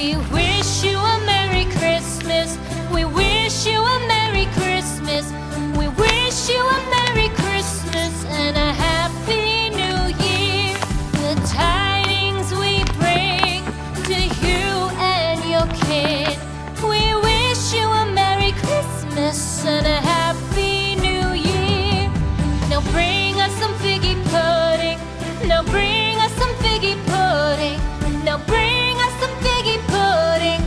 We wish you a Merry Christmas. We wish you a Merry Christmas. We wish you a Merry Christmas and a Happy New Year. The tidings we bring to you and your kin. We wish you a Merry Christmas and a Happy New Year. Now bring us some figgy pudding. Now bring us some figgy pudding. Now bring us some figgy pudding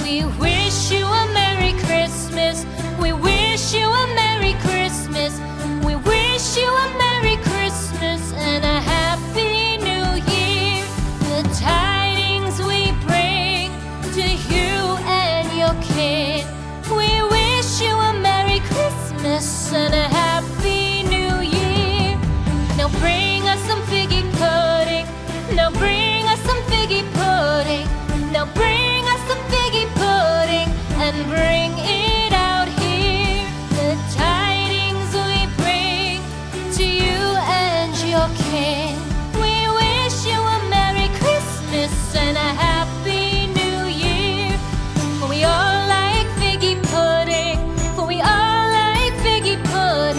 We wish you a Merry Christmas. We wish you a Merry Christmas. We wish you a Merry Christmas and a Happy New Year. The tidings we bring to you and your kid. We wish you a Merry Christmas and a Happy New Year. Now bring us some figgy pudding. Now bring us some figgy pudding. Now bring us some figgy pudding and bring it out here. The tidings we bring to you and your kin. We wish you a Merry Christmas and a Happy New Year. For we all like figgy pudding. For we all like figgy pudding.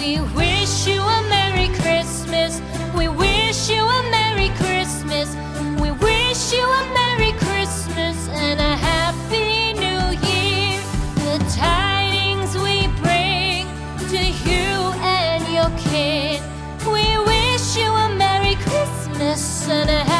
We wish you a Merry Christmas. We wish you a Merry Christmas. We wish you a Merry Christmas and a Happy New Year. The tidings we bring to you and your kin. We wish you a Merry Christmas and a Happy